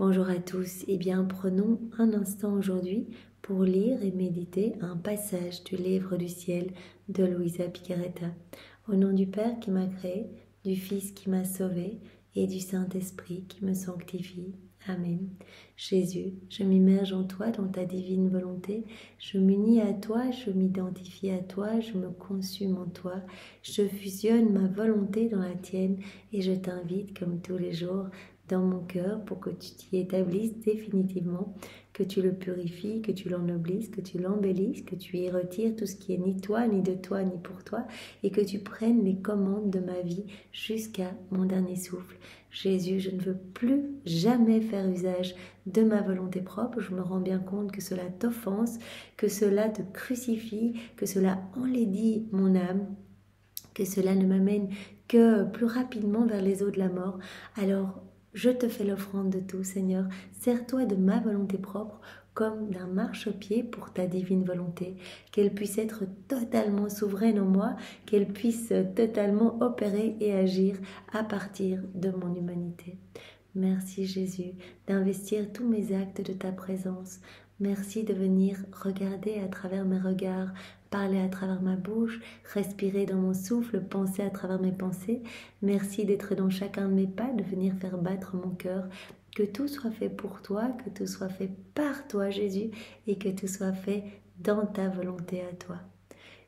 Bonjour à tous, prenons un instant aujourd'hui pour lire et méditer un passage du livre du ciel de Luisa Picaretta. Au nom du Père qui m'a créé, du Fils qui m'a sauvé et du Saint-Esprit qui me sanctifie. Amen. Jésus, je m'immerge en toi, dans ta divine volonté. Je m'unis à toi, je m'identifie à toi, je me consume en toi. Je fusionne ma volonté dans la tienne et je t'invite, comme tous les jours, dans mon cœur pour que tu t'y établisses définitivement, que tu le purifies, que tu l'ennoblisses, que tu l'embellisses, que tu y retires tout ce qui est ni toi, ni de toi, ni pour toi, et que tu prennes les commandes de ma vie jusqu'à mon dernier souffle. Jésus, je ne veux plus jamais faire usage de ma volonté propre. Je me rends bien compte que cela t'offense, que cela te crucifie, que cela enlaidit mon âme, que cela ne m'amène que plus rapidement vers les eaux de la mort. Alors, je te fais l'offrande de tout, Seigneur. Sers-toi de ma volonté propre comme d'un marchepied pour ta divine volonté, qu'elle puisse être totalement souveraine en moi, qu'elle puisse totalement opérer et agir à partir de mon humanité. Merci Jésus d'investir tous mes actes de ta présence. Merci de venir regarder à travers mes regards, parler à travers ma bouche, respirer dans mon souffle, penser à travers mes pensées. Merci d'être dans chacun de mes pas, de venir faire battre mon cœur. Que tout soit fait pour toi, que tout soit fait par toi Jésus et que tout soit fait dans ta volonté à toi.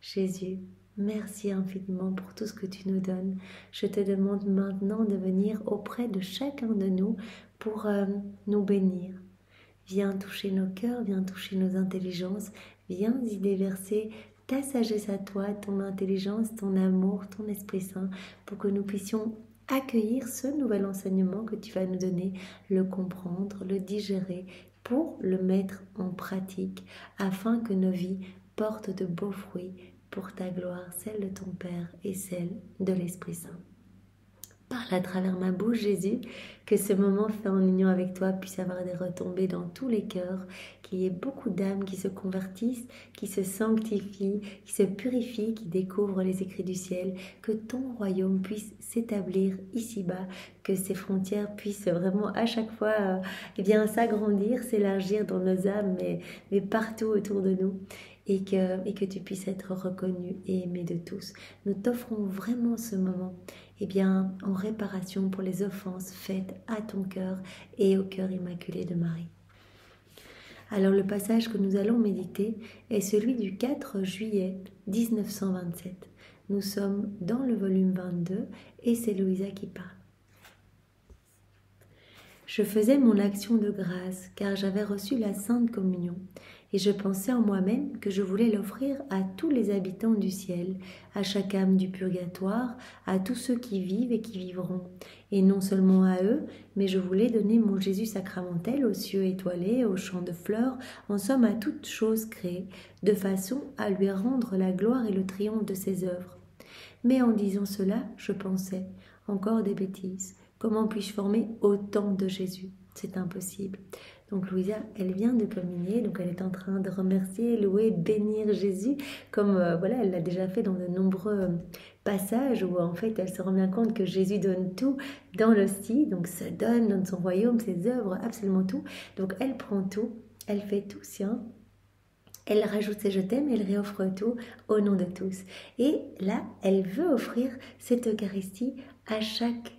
Jésus, merci infiniment pour tout ce que tu nous donnes. Je te demande maintenant de venir auprès de chacun de nous pour nous bénir. Viens toucher nos cœurs, viens toucher nos intelligences, viens y déverser ta sagesse à toi, ton intelligence, ton amour, ton Esprit Saint, pour que nous puissions accueillir ce nouvel enseignement que tu vas nous donner, le comprendre, le digérer, pour le mettre en pratique, afin que nos vies portent de beaux fruits pour ta gloire, celle de ton Père et celle de l'Esprit Saint. Parle à travers ma bouche, Jésus, que ce moment fait en union avec toi puisse avoir des retombées dans tous les cœurs, qu'il y ait beaucoup d'âmes qui se convertissent, qui se sanctifient, qui se purifient, qui découvrent les écrits du ciel, que ton royaume puisse s'établir ici-bas, que ces frontières puissent vraiment à chaque fois s'agrandir, s'élargir dans nos âmes, mais partout autour de nous. Et que tu puisses être reconnu et aimé de tous. Nous t'offrons vraiment ce moment en réparation pour les offenses faites à ton cœur et au cœur immaculé de Marie. Alors le passage que nous allons méditer est celui du 4 juillet 1927. Nous sommes dans le volume 22 et c'est Luisa qui parle. Je faisais mon action de grâce car j'avais reçu la Sainte Communion et je pensais en moi-même que je voulais l'offrir à tous les habitants du ciel, à chaque âme du purgatoire, à tous ceux qui vivent et qui vivront. Et non seulement à eux, mais je voulais donner mon Jésus sacramentel aux cieux étoilés, aux champs de fleurs, en somme à toutes choses créées, de façon à lui rendre la gloire et le triomphe de ses œuvres. Mais en disant cela, je pensais, encore des bêtises. Comment puis-je former autant de Jésus? C'est impossible. Donc Louisa, elle vient de communier, donc elle est en train de remercier, louer, bénir Jésus, comme elle l'a déjà fait dans de nombreux passages où en fait elle se rend bien compte que Jésus donne tout dans l'hostie, donc se donne son royaume, ses œuvres, absolument tout. Donc elle prend tout, elle fait tout sien. Elle rajoute ses je t'aime, elle réoffre tout au nom de tous. Et là, elle veut offrir cette Eucharistie à chaque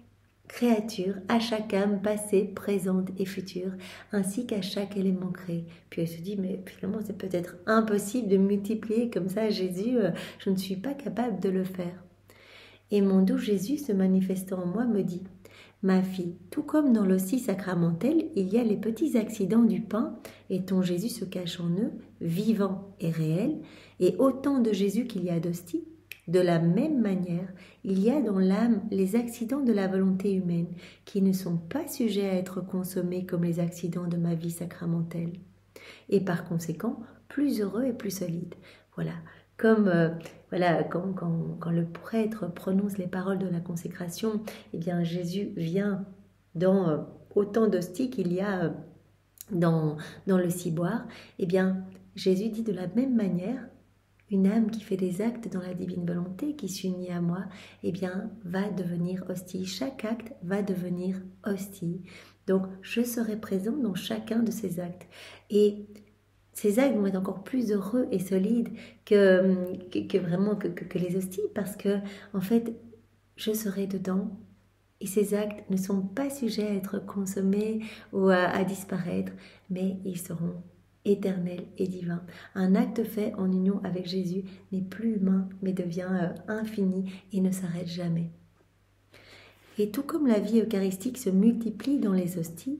créature, à chaque âme passée, présente et future, ainsi qu'à chaque élément créé. Puis elle se dit, mais finalement c'est peut-être impossible de multiplier comme ça Jésus, je ne suis pas capable de le faire. Et mon doux Jésus, se manifestant en moi, me dit, ma fille, tout comme dans l'hostie sacramentelle, il y a les petits accidents du pain, et ton Jésus se cache en eux, vivant et réel, et autant de Jésus qu'il y a d'hostie. De la même manière, il y a dans l'âme les accidents de la volonté humaine, qui ne sont pas sujets à être consommés comme les accidents de ma vie sacramentelle, et par conséquent, plus heureux et plus solides. Voilà. Comme quand le prêtre prononce les paroles de la consécration, Jésus vient dans autant d'hosties qu'il y a dans le ciboire. Jésus dit de la même manière, une âme qui fait des actes dans la divine volonté, qui s'unit à moi, va devenir hostie. Chaque acte va devenir hostie. Donc, je serai présent dans chacun de ces actes. Et ces actes vont être encore plus heureux et solides que les hosties, parce que, en fait, je serai dedans. Et ces actes ne sont pas sujets à être consommés ou à disparaître, mais ils seront éternels et divins. Un acte fait en union avec Jésus n'est plus humain, mais devient infini et ne s'arrête jamais. Et tout comme la vie eucharistique se multiplie dans les hosties,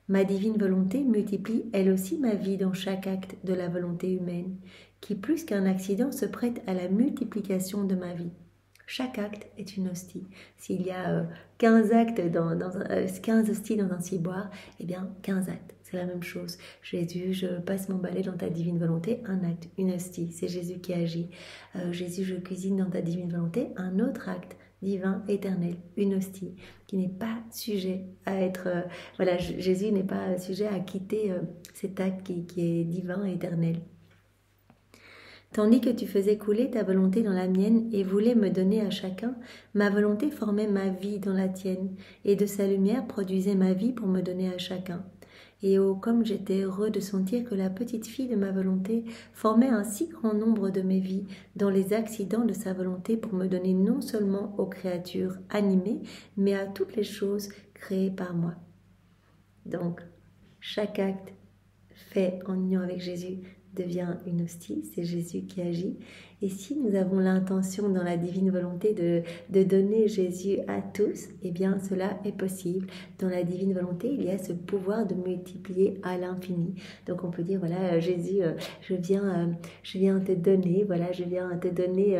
ma divine volonté multiplie elle aussi ma vie dans chaque acte de la volonté humaine, qui plus qu'un accident se prête à la multiplication de ma vie. Chaque acte est une hostie. S'il y a 15 actes 15 hosties dans un ciboire, eh bien 15 actes, c'est la même chose. Jésus, je passe mon balai dans ta divine volonté, un acte, une hostie, c'est Jésus qui agit. Jésus, je cuisine dans ta divine volonté, un autre acte divin, éternel, une hostie, qui n'est pas sujet à être... Jésus n'est pas sujet à quitter cet acte qui est divin, éternel. Tandis que tu faisais couler ta volonté dans la mienne et voulais me donner à chacun, ma volonté formait ma vie dans la tienne, et de sa lumière produisait ma vie pour me donner à chacun. Et oh, comme j'étais heureux de sentir que la petite fille de ma volonté formait un si grand nombre de mes vies dans les accidents de sa volonté pour me donner non seulement aux créatures animées, mais à toutes les choses créées par moi. Donc, chaque acte fait en union avec Jésus devient une hostie, c'est Jésus qui agit. Et si nous avons l'intention dans la divine volonté de donner Jésus à tous, eh bien cela est possible. Dans la divine volonté, il y a ce pouvoir de multiplier à l'infini. Donc on peut dire, voilà, Jésus, je viens te donner, voilà, je viens te donner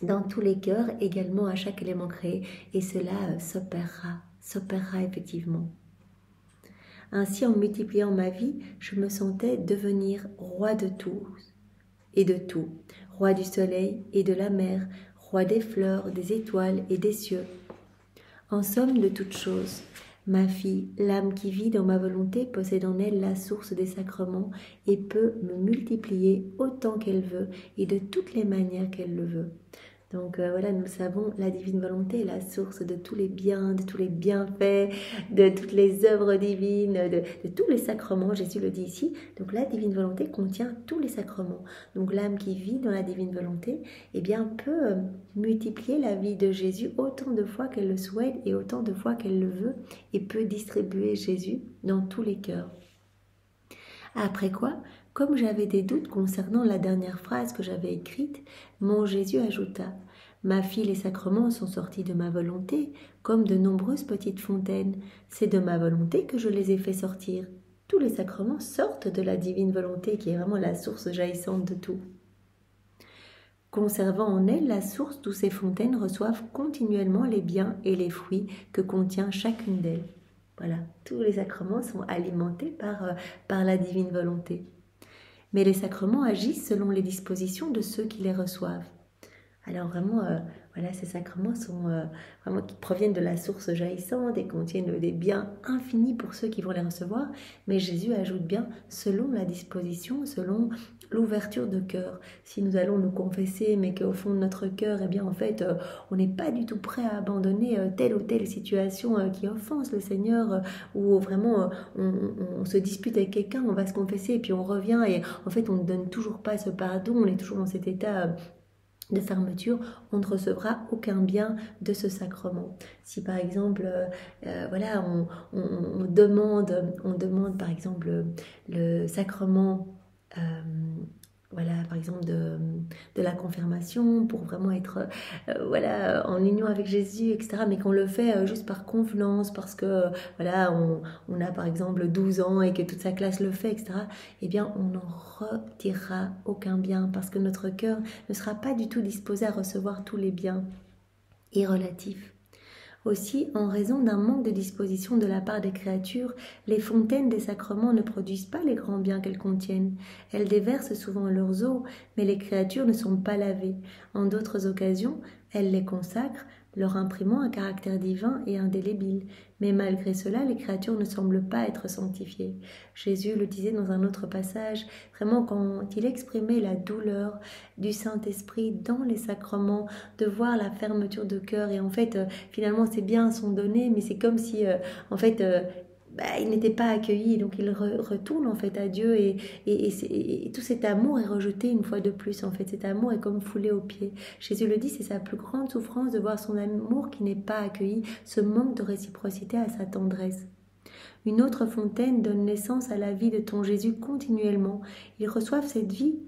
dans tous les cœurs, également à chaque élément créé. Et cela s'opérera effectivement. Ainsi, en multipliant ma vie, je me sentais devenir roi de tous et de tout, roi du soleil et de la mer, roi des fleurs, des étoiles et des cieux. En somme, de toutes choses, ma fille, l'âme qui vit dans ma volonté, possède en elle la source des sacrements et peut me multiplier autant qu'elle veut et de toutes les manières qu'elle le veut. Donc voilà, nous savons, la divine volonté est la source de tous les biens, de tous les bienfaits, de toutes les œuvres divines, de tous les sacrements, Jésus le dit ici. Donc la divine volonté contient tous les sacrements. Donc l'âme qui vit dans la divine volonté, eh bien, peut multiplier la vie de Jésus autant de fois qu'elle le souhaite et autant de fois qu'elle le veut, et peut distribuer Jésus dans tous les cœurs. Après quoi, comme j'avais des doutes concernant la dernière phrase que j'avais écrite, mon Jésus ajouta « Ma fille, les sacrements sont sortis de ma volonté, comme de nombreuses petites fontaines. C'est de ma volonté que je les ai fait sortir. Tous les sacrements sortent de la divine volonté, qui est vraiment la source jaillissante de tout. Conservant en elle la source d'où ces fontaines reçoivent continuellement les biens et les fruits que contient chacune d'elles. » Voilà, tous les sacrements sont alimentés par la divine volonté. Mais les sacrements agissent selon les dispositions de ceux qui les reçoivent. Alors vraiment, voilà, ces sacrements sont vraiment qui proviennent de la source jaillissante et contiennent des biens infinis pour ceux qui vont les recevoir. Mais Jésus ajoute bien selon la disposition, selon l'ouverture de cœur. Si nous allons nous confesser, mais qu'au fond de notre cœur, eh bien en fait, on n'est pas du tout prêt à abandonner telle ou telle situation qui offense le Seigneur, ou vraiment on se dispute avec quelqu'un, on va se confesser et puis on revient et en fait on ne donne toujours pas ce pardon, on est toujours dans cet état de fermeture, on ne recevra aucun bien de ce sacrement. Si par exemple, voilà, on demande par exemple le sacrement, voilà, par exemple de la confirmation pour vraiment être voilà, en union avec Jésus, etc. Mais qu'on le fait juste par convenance, parce que voilà, on a par exemple 12 ans et que toute sa classe le fait, etc. Eh bien, on n'en retirera aucun bien, parce que notre cœur ne sera pas du tout disposé à recevoir tous les biens et relatifs. Aussi, en raison d'un manque de disposition de la part des créatures, les fontaines des sacrements ne produisent pas les grands biens qu'elles contiennent. Elles déversent souvent leurs eaux, mais les créatures ne sont pas lavées. En d'autres occasions, elles les consacrent, leur imprimant un caractère divin et indélébile. Mais malgré cela, les créatures ne semblent pas être sanctifiées. Jésus le disait dans un autre passage, vraiment quand il exprimait la douleur du Saint-Esprit dans les sacrements, de voir la fermeture de cœur. Et en fait, finalement, ces biens sont donnés, mais c'est comme si, en fait, il n'était pas accueilli, donc il retourne en fait à Dieu et tout cet amour est rejeté une fois de plus en fait. Cet amour est comme foulé aux pieds. Jésus le dit, c'est sa plus grande souffrance de voir son amour qui n'est pas accueilli, ce manque de réciprocité à sa tendresse. Une autre fontaine donne naissance à la vie de ton Jésus continuellement. Ils reçoivent cette vie,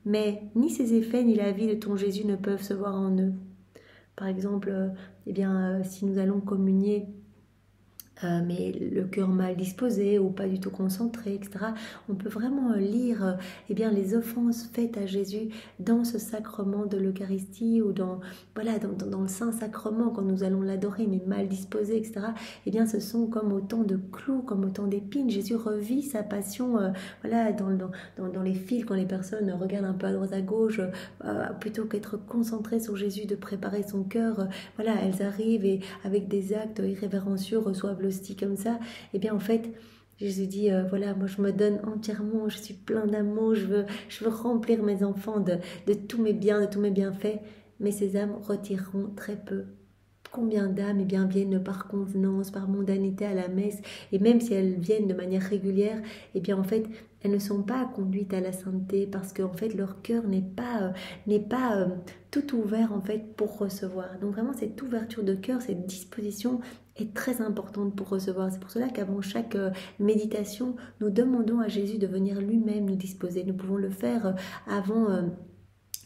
mais ni ses effets ni la vie de ton Jésus ne peuvent se voir en eux. Par exemple, si nous allons communier mais le cœur mal disposé ou pas du tout concentré, etc. On peut vraiment lire les offenses faites à Jésus dans ce sacrement de l'Eucharistie ou dans le Saint-Sacrement quand nous allons l'adorer, mais mal disposé, etc. Ce sont comme autant de clous, comme autant d'épines. Jésus revit sa passion dans les fils quand les personnes regardent un peu à droite à gauche, plutôt qu'être concentrées sur Jésus, de préparer son cœur. Elles arrivent et avec des actes irrévérencieux reçoivent le hostie comme ça. En fait, Jésus dit, moi je me donne entièrement, je suis plein d'amour, je veux remplir mes enfants de tous mes biens, de tous mes bienfaits, mais ces âmes retireront très peu. Combien d'âmes viennent par convenance, par mondanité à la messe, et même si elles viennent de manière régulière, en fait, elles ne sont pas conduites à la sainteté parce que en fait leur cœur n'est pas tout ouvert en fait pour recevoir. Donc vraiment cette ouverture de cœur, cette disposition est très importante pour recevoir. C'est pour cela qu'avant chaque méditation, nous demandons à Jésus de venir lui-même nous disposer. Nous pouvons le faire avant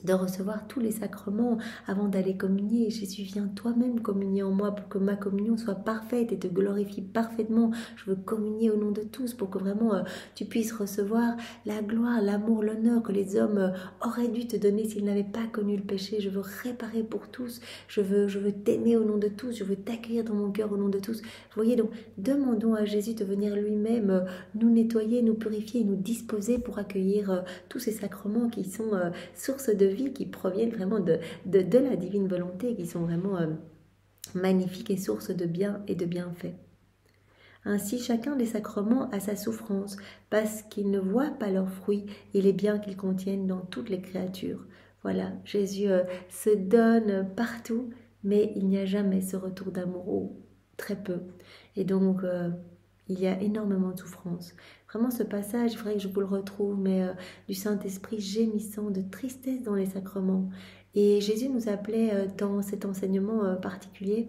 de recevoir tous les sacrements avant d'aller communier. Jésus, viens toi-même communier en moi pour que ma communion soit parfaite et te glorifie parfaitement. Je veux communier au nom de tous pour que vraiment tu puisses recevoir la gloire, l'amour, l'honneur que les hommes auraient dû te donner s'ils n'avaient pas connu le péché. Je veux réparer pour tous. Je veux t'aimer au nom de tous. Je veux t'accueillir dans mon cœur au nom de tous. Vous voyez, donc demandons à Jésus de venir lui-même nous nettoyer, nous purifier, nous disposer pour accueillir tous ces sacrements qui sont source de vie, qui proviennent vraiment de la divine volonté, qui sont vraiment magnifiques et source de bien et de bienfaits. Ainsi, chacun des sacrements a sa souffrance, parce qu'ils ne voient pas leurs fruits et les biens qu'ils contiennent dans toutes les créatures. Voilà, Jésus se donne partout, mais il n'y a jamais ce retour d'amour, ou très peu. Et donc, il y a énormément de souffrance. Vraiment, ce passage, il faudrait que je vous le retrouve, mais du Saint-Esprit gémissant de tristesse dans les sacrements. Et Jésus nous appelait dans cet enseignement particulier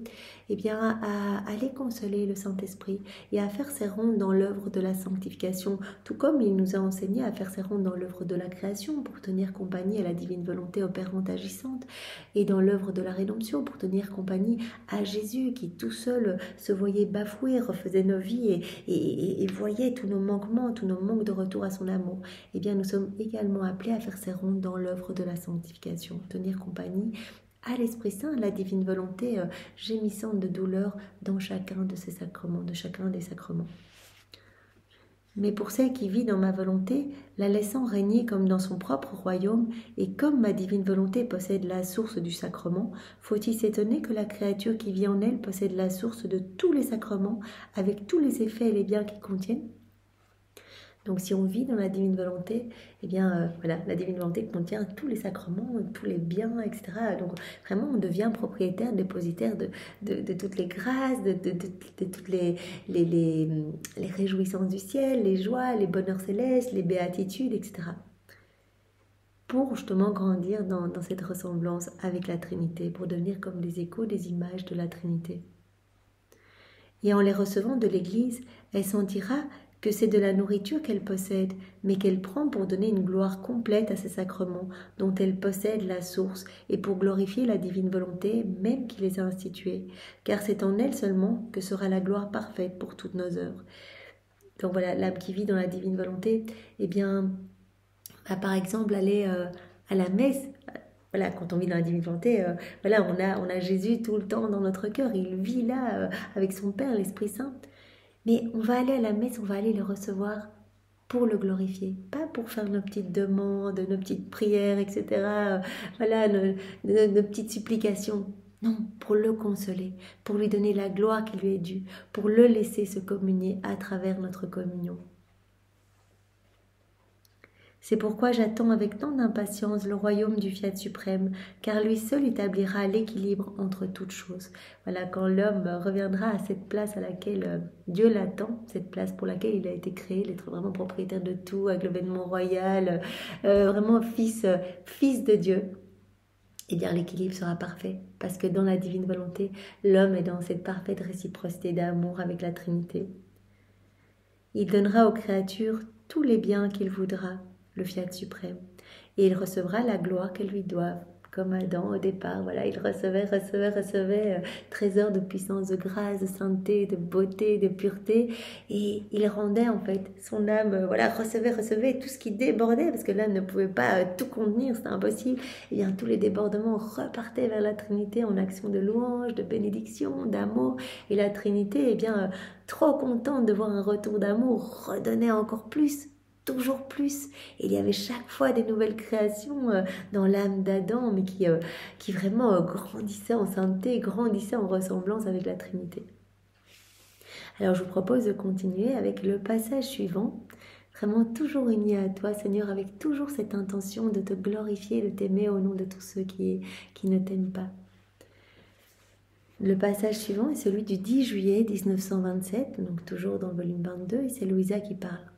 à aller consoler le Saint-Esprit et à faire ses rondes dans l'œuvre de la sanctification, tout comme il nous a enseigné à faire ses rondes dans l'œuvre de la création pour tenir compagnie à la divine volonté opérante agissante, et dans l'œuvre de la rédemption pour tenir compagnie à Jésus qui tout seul se voyait bafouer, refaisait nos vies et voyait tous nos manquements, tous nos manques de retour à son amour. Nous sommes également appelés à faire ses rondes dans l'œuvre de la sanctification, tenir compagnie à l'Esprit Saint, à la divine volonté gémissante de douleur dans chacun de ces sacrements, de chacun des sacrements. Mais pour celle qui vit dans ma volonté, la laissant régner comme dans son propre royaume, et comme ma divine volonté possède la source du sacrement, faut-il s'étonner que la créature qui vit en elle possède la source de tous les sacrements, avec tous les effets et les biens qu'ils contiennent ? Donc si on vit dans la divine volonté, la divine volonté contient tous les sacrements, tous les biens, etc. Donc vraiment on devient propriétaire, dépositaire de toutes les grâces, de toutes les réjouissances du ciel, les joies, les bonheurs célestes, les béatitudes, etc. Pour justement grandir dans cette ressemblance avec la Trinité, pour devenir comme des échos, des images de la Trinité. Et en les recevant de l'Église, elle sentira que c'est de la nourriture qu'elle possède, mais qu'elle prend pour donner une gloire complète à ces sacrements dont elle possède la source et pour glorifier la divine volonté même qui les a institués, car c'est en elle seulement que sera la gloire parfaite pour toutes nos œuvres. Donc voilà, l'âme qui vit dans la divine volonté, par exemple, aller à la messe. Voilà, quand on vit dans la divine volonté, on a Jésus tout le temps dans notre cœur, il vit là avec son Père, l'Esprit Saint. Mais on va aller à la messe, on va aller le recevoir pour le glorifier, pas pour faire nos petites demandes, nos petites prières, etc. Nos petites supplications. Non, pour le consoler, pour lui donner la gloire qui lui est due, pour le laisser se communier à travers notre communion. C'est pourquoi j'attends avec tant d'impatience le royaume du Fiat suprême, car lui seul établira l'équilibre entre toutes choses. Voilà, quand l'homme reviendra à cette place à laquelle Dieu l'attend, cette place pour laquelle il a été créé, d'être vraiment propriétaire de tout, avec le vêtement royal, vraiment fils de Dieu, eh bien l'équilibre sera parfait, parce que dans la divine volonté, l'homme est dans cette parfaite réciprocité d'amour avec la Trinité. Il donnera aux créatures tous les biens qu'il voudra, le Fiat suprême, et il recevra la gloire qu'elles lui doivent. Comme Adam au départ, voilà, il recevait trésor de puissance, de grâce, de sainteté, de beauté, de pureté, et il rendait en fait son âme, voilà, recevait tout ce qui débordait, parce que l'âme ne pouvait pas tout contenir, c'était impossible. Et bien tous les débordements repartaient vers la Trinité en action de louange, de bénédiction, d'amour, et la Trinité, eh bien, trop contente de voir un retour d'amour, redonnait encore plus. Toujours plus. Et il y avait chaque fois des nouvelles créations dans l'âme d'Adam, mais qui vraiment grandissaient en sainteté, grandissaient en ressemblance avec la Trinité. Alors je vous propose de continuer avec le passage suivant, vraiment toujours uni à toi, Seigneur, avec toujours cette intention de te glorifier, de t'aimer au nom de tous ceux qui ne t'aiment pas. Le passage suivant est celui du 10 juillet 1927, donc toujours dans le volume 22, et c'est Louisa qui parle.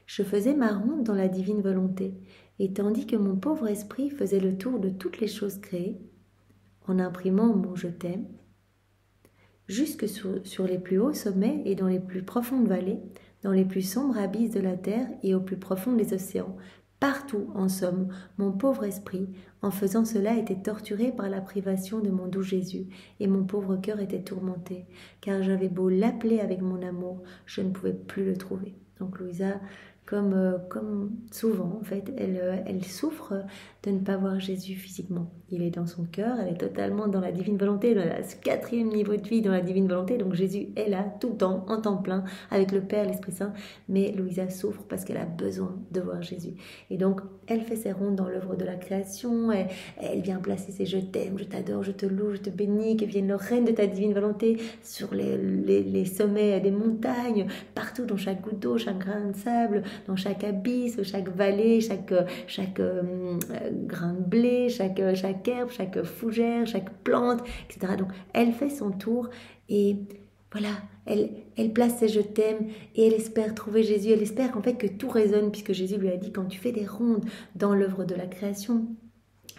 Je faisais ma ronde dans la divine volonté, et tandis que mon pauvre esprit faisait le tour de toutes les choses créées, en imprimant mon « je t'aime », jusque sur les plus hauts sommets et dans les plus profondes vallées, dans les plus sombres abysses de la terre et au plus profond des océans, partout, en somme, mon pauvre esprit, en faisant cela, était torturé par la privation de mon doux Jésus, et mon pauvre cœur était tourmenté, car j'avais beau l'appeler avec mon amour, je ne pouvais plus le trouver. Donc Louisa, comme souvent, en fait, elle souffre de ne pas voir Jésus physiquement. Il est dans son cœur, elle est totalement dans la divine volonté, dans ce 4e niveau de vie dans la divine volonté. Donc Jésus est là, tout le temps, en temps plein, avec le Père, l'Esprit Saint. Mais Louisa souffre parce qu'elle a besoin de voir Jésus. Et donc, elle fait ses rondes dans l'œuvre de la création, elle vient placer ses « je t'aime, je t'adore, je te loue, je te bénis », que vienne le règne de ta divine volonté sur les sommets des montagnes, partout, dans chaque goutte d'eau, chaque grain de sable, dans chaque abysse, chaque vallée, chaque grain de blé, chaque herbe, chaque fougère, chaque plante, etc. Donc, elle fait son tour et voilà, elle place ses « je t'aime » et elle espère trouver Jésus. Elle espère qu'en fait que tout résonne, puisque Jésus lui a dit, quand tu fais des rondes dans l'œuvre de la création,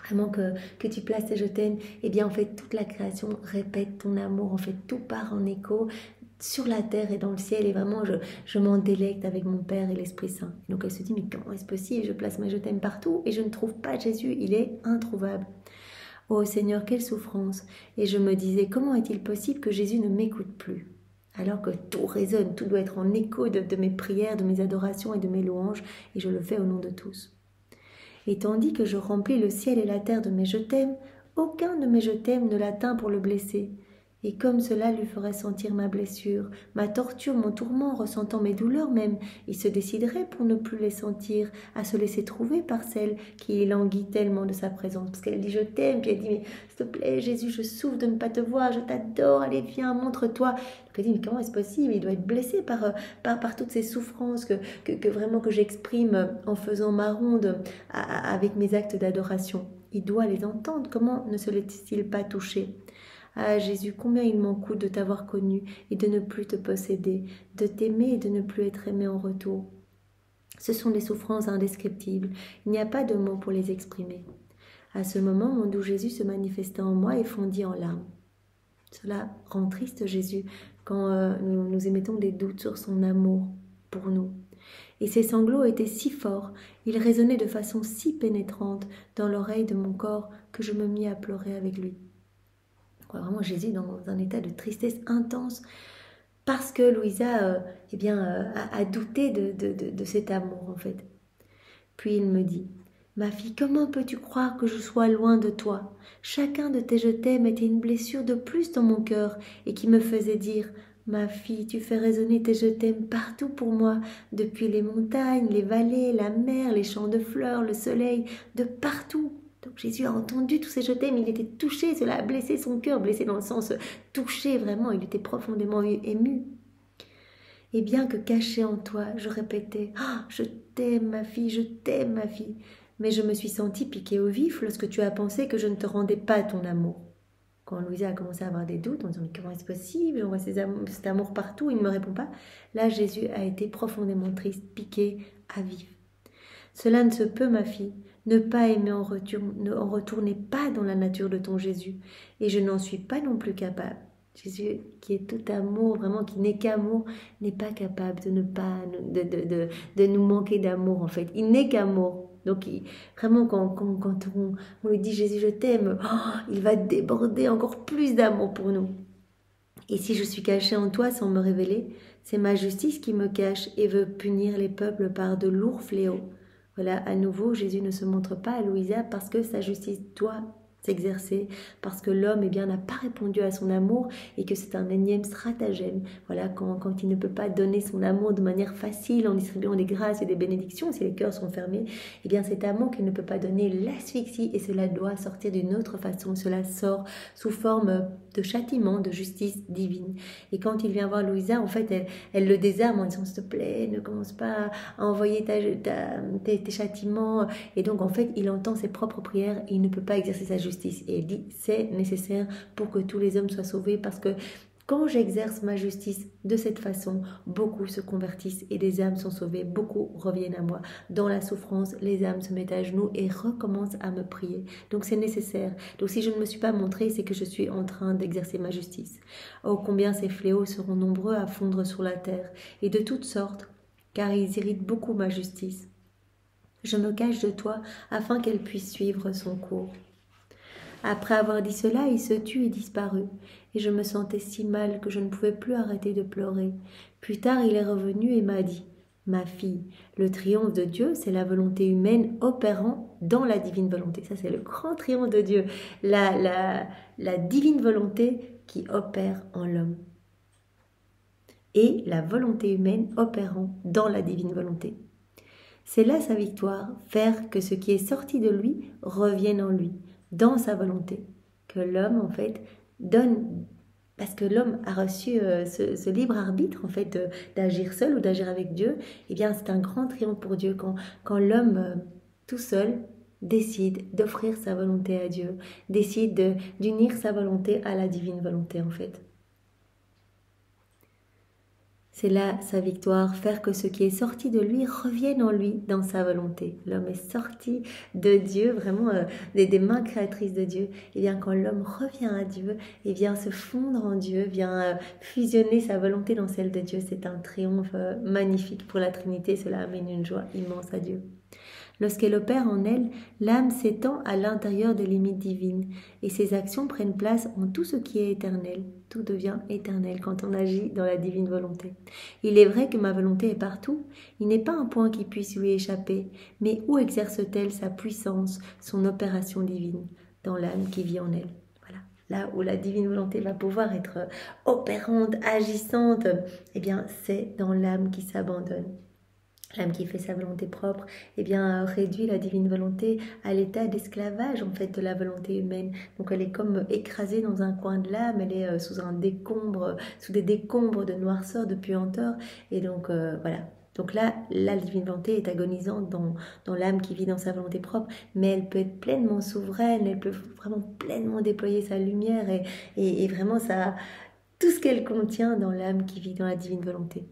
vraiment que tu places tes « je t'aime », et bien en fait toute la création répète ton amour, en fait tout part en écho sur la terre et dans le ciel, et vraiment je m'en délecte avec mon Père et l'Esprit Saint. Donc elle se dit, mais comment est-ce possible? Je place mes « je t'aime » partout et je ne trouve pas Jésus, il est introuvable. Oh Seigneur, quelle souffrance! Et je me disais, comment est-il possible que Jésus ne m'écoute plus? Alors que tout résonne, tout doit être en écho de mes prières, de mes adorations et de mes louanges, et je le fais au nom de tous. Et tandis que je remplis le ciel et la terre de mes « je t'aime », aucun de mes « je t'aime » ne l'atteint pour le blesser. Et comme cela lui ferait sentir ma blessure, ma torture, mon tourment, ressentant mes douleurs même, il se déciderait pour ne plus les sentir, à se laisser trouver par celle qui languit tellement de sa présence. Parce qu'elle dit « je t'aime », puis elle dit « mais s'il te plaît Jésus, je souffre de ne pas te voir, je t'adore, allez viens, montre-toi ». Donc elle dit « mais comment est-ce possible? Il doit être blessé par toutes ces souffrances que vraiment que j'exprime en faisant ma ronde avec mes actes d'adoration. Il doit les entendre, comment ne se laisse-t-il pas toucher ? Ah Jésus, combien il m'en coûte de t'avoir connu et de ne plus te posséder, de t'aimer et de ne plus être aimé en retour. Ce sont des souffrances indescriptibles, il n'y a pas de mots pour les exprimer. À ce moment, mon doux Jésus se manifesta en moi et fondit en larmes. Cela rend triste Jésus quand nous émettons des doutes sur son amour pour nous. Et ses sanglots étaient si forts, ils résonnaient de façon si pénétrante dans l'oreille de mon corps que je me mis à pleurer avec lui. Vraiment Jésus dans un état de tristesse intense parce que Louisa a douté de cet amour en fait. Puis il me dit, ma fille, comment peux-tu croire que je sois loin de toi? Chacun de tes je t'aime était une blessure de plus dans mon cœur et qui me faisait dire, ma fille, tu fais résonner tes je t'aime partout pour moi, depuis les montagnes, les vallées, la mer, les champs de fleurs, le soleil, de partout. Donc Jésus a entendu tous ces je t'aime, il était touché, cela a blessé son cœur, blessé dans le sens touché vraiment, il était profondément ému. Et bien que caché en toi, je répétais « Ah, je t'aime ma fille, je t'aime ma fille ». Mais je me suis sentie piquée au vif lorsque tu as pensé que je ne te rendais pas ton amour. Quand Louisa a commencé à avoir des doutes, en disant « Mais comment est-ce possible? J'envoie cet amour partout, il ne me répond pas ». Là, Jésus a été profondément triste, piqué à vif. Cela ne se peut, ma fille. Ne pas aimer en retour n'est pas dans la nature de ton Jésus. Et je n'en suis pas non plus capable. Jésus, qui est tout amour, vraiment, qui n'est qu'amour, n'est pas capable de ne pas, de nous manquer d'amour, en fait. Il n'est qu'amour. Donc, vraiment, quand on lui dit « Jésus, je t'aime oh, », il va déborder encore plus d'amour pour nous. Et si je suis cachée en toi sans me révéler, c'est ma justice qui me cache et veut punir les peuples par de lourds fléaux. Voilà, à nouveau, Jésus ne se montre pas à Louisa parce que sa justice doit s'exercer, parce que l'homme n'a pas répondu à son amour et que c'est un énième stratagème. Voilà, quand il ne peut pas donner son amour de manière facile en distribuant des grâces et des bénédictions, si les cœurs sont fermés, eh bien cet amour qu'il ne peut pas donner l'asphyxie et cela doit sortir d'une autre façon. Cela sort sous forme de châtiment, de justice divine. Et quand il vient voir Louisa, en fait, elle le désarme en disant « S'il te plaît, ne commence pas à envoyer tes châtiments. » Et donc, en fait, il entend ses propres prières et il ne peut pas exercer sa justice. Et il dit, c'est nécessaire pour que tous les hommes soient sauvés parce que quand j'exerce ma justice de cette façon, beaucoup se convertissent et des âmes sont sauvées, beaucoup reviennent à moi. Dans la souffrance, les âmes se mettent à genoux et recommencent à me prier. Donc c'est nécessaire. Donc si je ne me suis pas montrée, c'est que je suis en train d'exercer ma justice. Oh, combien ces fléaux seront nombreux à fondre sur la terre, et de toutes sortes, car ils irritent beaucoup ma justice. Je me cache de toi afin qu'elle puisse suivre son cours. Après avoir dit cela, il se tut et disparut, et je me sentais si mal que je ne pouvais plus arrêter de pleurer. Plus tard, il est revenu et m'a dit « Ma fille, le triomphe de Dieu, c'est la volonté humaine opérant dans la divine volonté. » Ça, c'est le grand triomphe de Dieu, la divine volonté qui opère en l'homme. Et la volonté humaine opérant dans la divine volonté. C'est là sa victoire, faire que ce qui est sorti de lui revienne en lui, dans sa volonté, que l'homme en fait donne, parce que l'homme a reçu ce libre arbitre en fait d'agir seul ou d'agir avec Dieu. Eh bien c'est un grand triomphe pour Dieu quand l'homme tout seul décide d'offrir sa volonté à Dieu, décide d'unir sa volonté à la divine volonté en fait. C'est là sa victoire, faire que ce qui est sorti de lui revienne en lui dans sa volonté. L'homme est sorti de Dieu, vraiment des mains créatrices de Dieu. Et bien quand l'homme revient à Dieu, et vient se fondre en Dieu, vient fusionner sa volonté dans celle de Dieu, c'est un triomphe magnifique pour la Trinité. Cela amène une joie immense à Dieu. Lorsqu'elle opère en elle, l'âme s'étend à l'intérieur des limites divines et ses actions prennent place en tout ce qui est éternel. Tout devient éternel quand on agit dans la divine volonté. Il est vrai que ma volonté est partout. Il n'est pas un point qui puisse lui échapper. Mais où exerce-t-elle sa puissance, son opération divine? Dans l'âme qui vit en elle. Voilà. Là où la divine volonté va pouvoir être opérante, agissante, eh bien c'est dans l'âme qui s'abandonne. L'âme qui fait sa volonté propre, eh bien, réduit la divine volonté à l'état d'esclavage en fait de la volonté humaine. Donc elle est comme écrasée dans un coin de l'âme, elle est sous des décombres de noirceur, de puanteur. Et donc voilà. Donc là, la divine volonté est agonisante dans l'âme qui vit dans sa volonté propre, mais elle peut être pleinement souveraine, elle peut vraiment pleinement déployer sa lumière et vraiment tout ce qu'elle contient dans l'âme qui vit dans la divine volonté.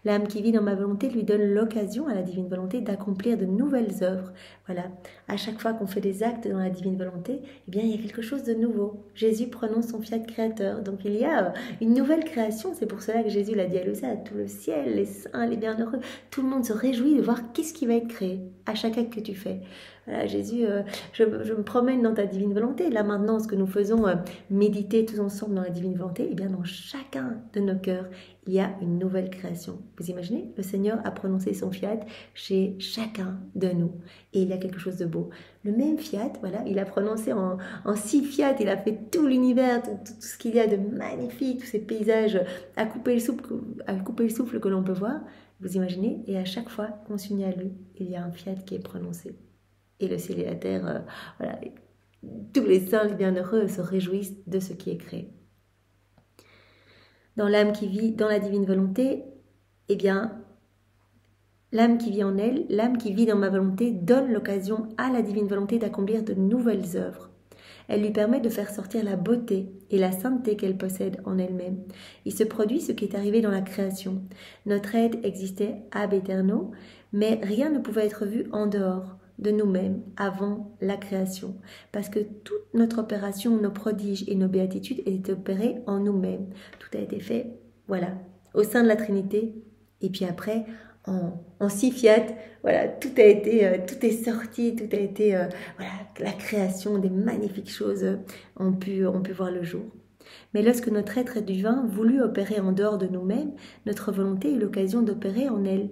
L'âme qui vit dans ma volonté lui donne l'occasion à la divine volonté d'accomplir de nouvelles œuvres. Voilà, à chaque fois qu'on fait des actes dans la divine volonté, eh bien il y a quelque chose de nouveau. Jésus prononce son fiat créateur, donc il y a une nouvelle création. C'est pour cela que Jésus l'a dit à Louisa, tout le ciel, les saints, les bienheureux, tout le monde se réjouit de voir qu'est-ce qui va être créé à chaque acte que tu fais. Voilà, Jésus, je me promène dans ta divine volonté. Là maintenant, ce que nous faisons, méditer tous ensemble dans la divine volonté, eh bien dans chacun de nos cœurs, il y a une nouvelle création. Vous imaginez, le Seigneur a prononcé son fiat chez chacun de nous. Et il y a quelque chose de beau. Le même fiat, voilà, il a prononcé en 6 fiat, il a fait tout l'univers, tout ce qu'il y a de magnifique, tous ces paysages à couper le souffle que l'on peut voir. Vous imaginez, et à chaque fois qu'on s'unit à lui, il y a un fiat qui est prononcé. Et le ciel et la terre, voilà, tous les saints, les bienheureux se réjouissent de ce qui est créé. Dans l'âme qui vit dans la divine volonté, eh bien, l'âme qui vit en elle, l'âme qui vit dans ma volonté, donne l'occasion à la divine volonté d'accomplir de nouvelles œuvres. Elle lui permet de faire sortir la beauté et la sainteté qu'elle possède en elle-même. Il se produit ce qui est arrivé dans la création. Notre être existait ab aeterno, mais rien ne pouvait être vu en dehors de nous-mêmes avant la création, parce que toute notre opération, nos prodiges et nos béatitudes étaient opérées en nous-mêmes. Tout a été fait, voilà, au sein de la Trinité, et puis après, en six fiat, voilà, tout est sorti, tout a été, voilà, la création des magnifiques choses ont pu voir le jour. Mais lorsque notre être divin voulut opérer en dehors de nous-mêmes, notre volonté eut l'occasion d'opérer en elle,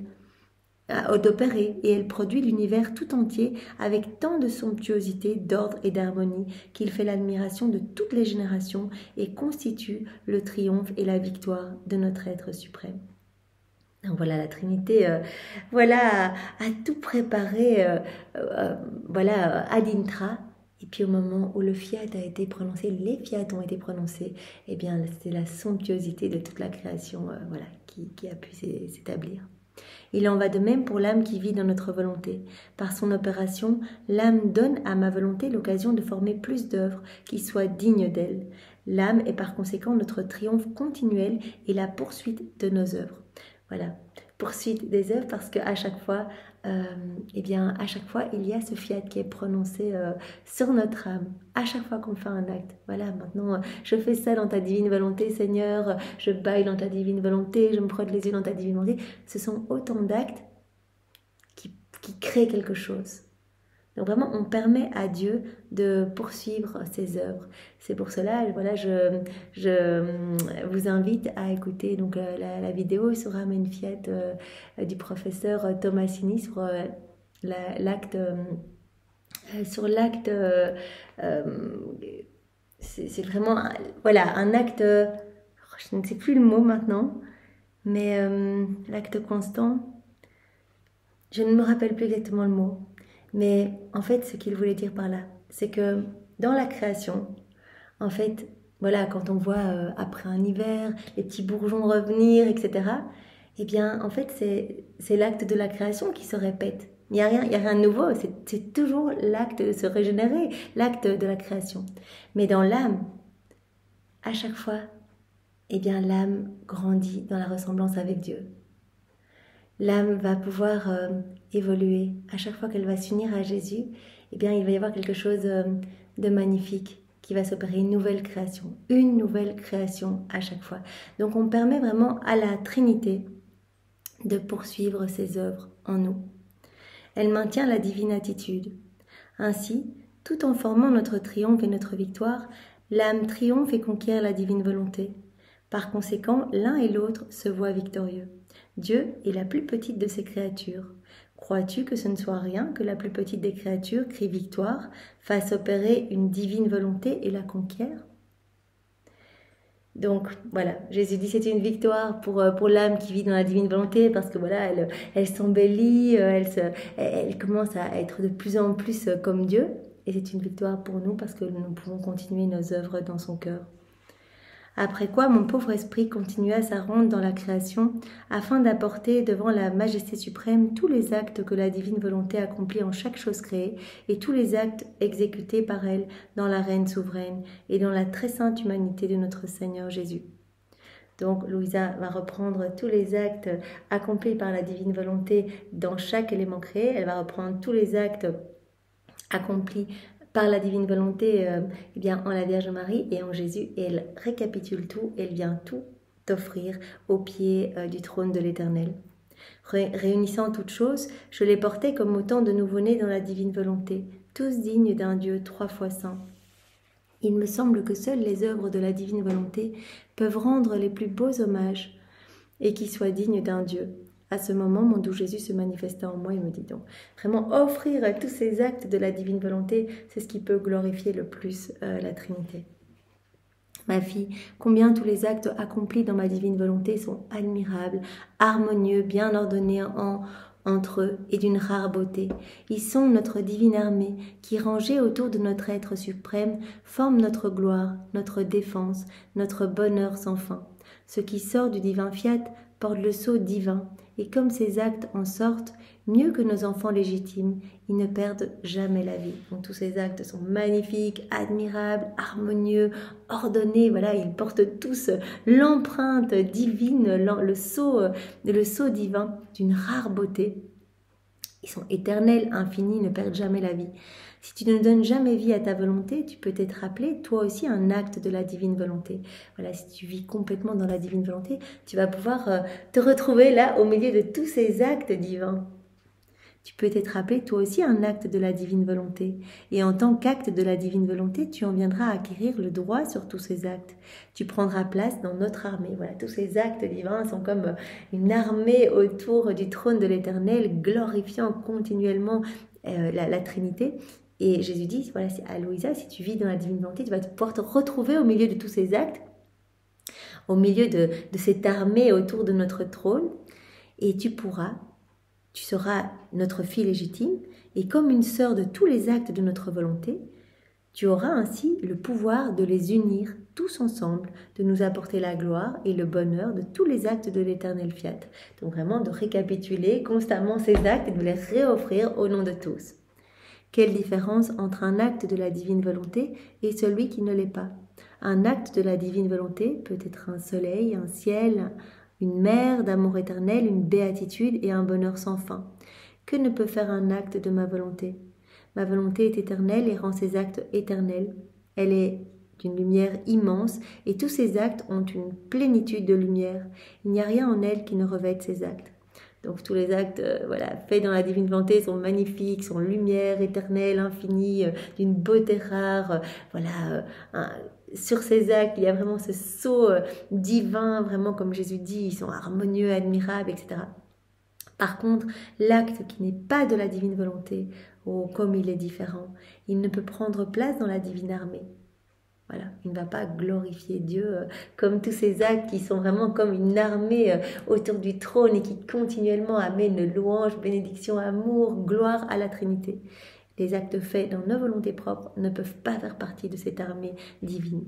et elle produit l'univers tout entier avec tant de somptuosité, d'ordre et d'harmonie qu'il fait l'admiration de toutes les générations et constitue le triomphe et la victoire de notre être suprême. Donc voilà, la Trinité, voilà, a tout préparé, voilà, ad intra. Et puis au moment où le fiat a été prononcé, les fiat ont été prononcés, eh bien c'est la somptuosité de toute la création, voilà, qui a pu s'établir. Il en va de même pour l'âme qui vit dans notre volonté. Par son opération, l'âme donne à ma volonté l'occasion de former plus d'œuvres qui soient dignes d'elle. L'âme est par conséquent notre triomphe continuel et la poursuite de nos œuvres. Voilà, poursuite des œuvres parce qu'à chaque fois, eh bien, à chaque fois, il y a ce fiat qui est prononcé sur notre âme. À chaque fois qu'on fait un acte, voilà, maintenant, je fais ça dans ta divine volonté, Seigneur, je baille dans ta divine volonté, je me frotte les yeux dans ta divine volonté. Ce sont autant d'actes qui créent quelque chose. Donc vraiment, on permet à Dieu de poursuivre ses œuvres. C'est pour cela, voilà, je vous invite à écouter donc la vidéo sur Amen Fiat du professeur Tomasini sur l'acte, c'est vraiment, voilà, un acte, je ne sais plus le mot maintenant, mais l'acte constant, je ne me rappelle plus exactement le mot. Mais en fait, ce qu'il voulait dire par là, c'est que dans la création, en fait, voilà, quand on voit après un hiver, les petits bourgeons revenir, etc., eh bien, en fait, c'est l'acte de la création qui se répète. Il n'y a rien de nouveau, c'est toujours l'acte de se régénérer, l'acte de la création. Mais dans l'âme, à chaque fois, eh bien, l'âme grandit dans la ressemblance avec Dieu. L'âme va pouvoir évoluer. À chaque fois qu'elle va s'unir à Jésus, eh bien, il va y avoir quelque chose de magnifique qui va s'opérer, une nouvelle création à chaque fois. Donc, on permet vraiment à la Trinité de poursuivre ses œuvres en nous. Elle maintient la divine attitude. Ainsi, tout en formant notre triomphe et notre victoire, l'âme triomphe et conquiert la divine volonté. Par conséquent, l'un et l'autre se voient victorieux. Dieu est la plus petite de ses créatures. Crois-tu que ce ne soit rien que la plus petite des créatures crie victoire, fasse opérer une divine volonté et la conquiert? Donc voilà, Jésus dit c'est une victoire pour l'âme qui vit dans la divine volonté parce que voilà, elle s'embellit, elle commence à être de plus en plus comme Dieu et c'est une victoire pour nous parce que nous pouvons continuer nos œuvres dans son cœur. Après quoi, mon pauvre esprit continua sa ronde dans la création, afin d'apporter devant la majesté suprême tous les actes que la divine volonté accomplit en chaque chose créée, et tous les actes exécutés par elle dans la reine souveraine, et dans la très sainte humanité de notre Seigneur Jésus. Donc Louisa va reprendre tous les actes accomplis par la divine volonté dans chaque élément créé, elle va reprendre tous les actes accomplis par la divine volonté eh bien, en la Vierge Marie et en Jésus, et elle récapitule tout, elle vient tout offrir au pied du trône de l'Éternel. Réunissant toutes choses, je les portais comme autant de nouveau-nés dans la divine volonté, tous dignes d'un Dieu 3 fois saint. Il me semble que seules les œuvres de la divine volonté peuvent rendre les plus beaux hommages et qui soient dignes d'un Dieu. À ce moment, mon doux Jésus se manifesta en moi et me dit donc, vraiment offrir tous ces actes de la divine volonté, c'est ce qui peut glorifier le plus la Trinité. Ma fille, combien tous les actes accomplis dans ma divine volonté sont admirables, harmonieux, bien ordonnés en entre eux et d'une rare beauté. Ils sont notre divine armée qui, rangée autour de notre être suprême, forme notre gloire, notre défense, notre bonheur sans fin. Ce qui sort du divin fiat porte le sceau divin, et comme ces actes en sortent, mieux que nos enfants légitimes, ils ne perdent jamais la vie. Donc tous ces actes sont magnifiques, admirables, harmonieux, ordonnés. Voilà, ils portent tous l'empreinte divine, le sceau divin d'une rare beauté. Ils sont éternels, infinis, ne perdent jamais la vie. Si tu ne donnes jamais vie à ta volonté, tu peux t'être rappelé, toi aussi, un acte de la divine volonté. Voilà, si tu vis complètement dans la divine volonté, tu vas pouvoir te retrouver là, au milieu de tous ces actes divins. Tu peux t'être rappelé, toi aussi, un acte de la divine volonté. Et en tant qu'acte de la divine volonté, tu en viendras à acquérir le droit sur tous ces actes. Tu prendras place dans notre armée. Voilà, tous ces actes divins sont comme une armée autour du trône de l'Éternel, glorifiant continuellement la Trinité. Et Jésus dit, voilà, à Louisa, si tu vis dans la divine volonté, tu vas pouvoir te retrouver au milieu de tous ces actes, au milieu de cette armée autour de notre trône, et tu seras notre fille légitime, et comme une sœur de tous les actes de notre volonté, tu auras ainsi le pouvoir de les unir tous ensemble, de nous apporter la gloire et le bonheur de tous les actes de l'Éternel Fiat. Donc vraiment de récapituler constamment ces actes et de les réoffrir au nom de tous. Quelle différence entre un acte de la divine volonté et celui qui ne l'est pas? Un acte de la divine volonté peut être un soleil, un ciel, une mer d'amour éternel, une béatitude et un bonheur sans fin. Que ne peut faire un acte de ma volonté? Ma volonté est éternelle et rend ses actes éternels. Elle est d'une lumière immense et tous ses actes ont une plénitude de lumière. Il n'y a rien en elle qui ne revête ses actes. Donc tous les actes faits dans la divine volonté sont magnifiques, sont lumière éternelle, infinie, d'une beauté rare. Sur ces actes, il y a vraiment ce sceau divin, vraiment comme Jésus dit, ils sont harmonieux, admirables, etc. Par contre, l'acte qui n'est pas de la divine volonté, oh comme il est différent, il ne peut prendre place dans la divine armée. Voilà, il ne va pas glorifier Dieu comme tous ces actes qui sont vraiment comme une armée autour du trône et qui continuellement amènent louange, bénédiction, amour, gloire à la Trinité. Les actes faits dans nos volontés propres ne peuvent pas faire partie de cette armée divine.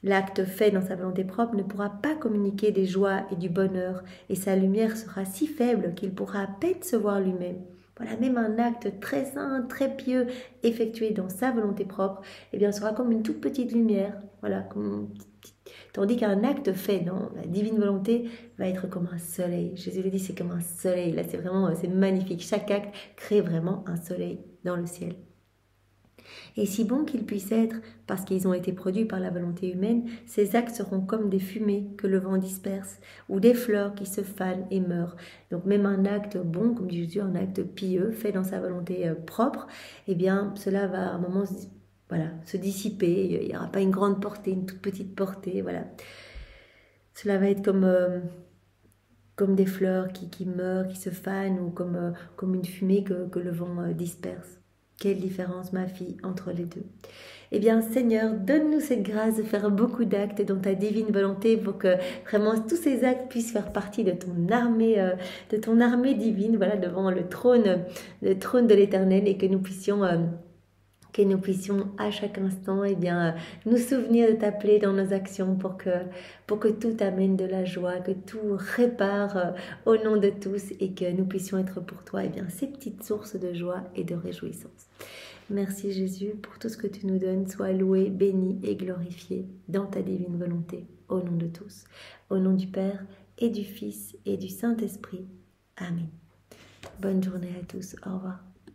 L'acte fait dans sa volonté propre ne pourra pas communiquer des joies et du bonheur, et sa lumière sera si faible qu'il pourra à peine se voir lui-même. Voilà, même un acte très saint, très pieux, effectué dans sa volonté propre, eh bien, sera comme une toute petite lumière. Voilà, tandis qu'un acte fait dans la divine volonté va être comme un soleil. Jésus le dit, c'est comme un soleil. Là, c'est magnifique. Chaque acte crée vraiment un soleil dans le ciel. Et si bon qu'ils puissent être, parce qu'ils ont été produits par la volonté humaine, ces actes seront comme des fumées que le vent disperse, ou des fleurs qui se fanent et meurent. Donc même un acte bon, comme dit Jésus, un acte pieux, fait dans sa volonté propre, eh bien cela va à un moment se dissiper, il n'y aura pas une grande portée, une toute petite portée, voilà. Cela va être comme des fleurs qui meurent, qui se fanent, ou comme une fumée que le vent disperse. Quelle différence, ma fille, entre les deux? Eh bien, Seigneur, donne-nous cette grâce de faire beaucoup d'actes dans ta divine volonté pour que vraiment tous ces actes puissent faire partie de ton armée divine, voilà, devant le trône de l'Éternel, et que nous puissions à chaque instant nous souvenir de t'appeler dans nos actions pour que tout amène de la joie, que tout répare au nom de tous, et que nous puissions être pour toi ces petites sources de joie et de réjouissance. Merci Jésus pour tout ce que tu nous donnes. Sois loué, béni et glorifié dans ta divine volonté, au nom de tous. Au nom du Père et du Fils et du Saint-Esprit. Amen. Bonne journée à tous. Au revoir.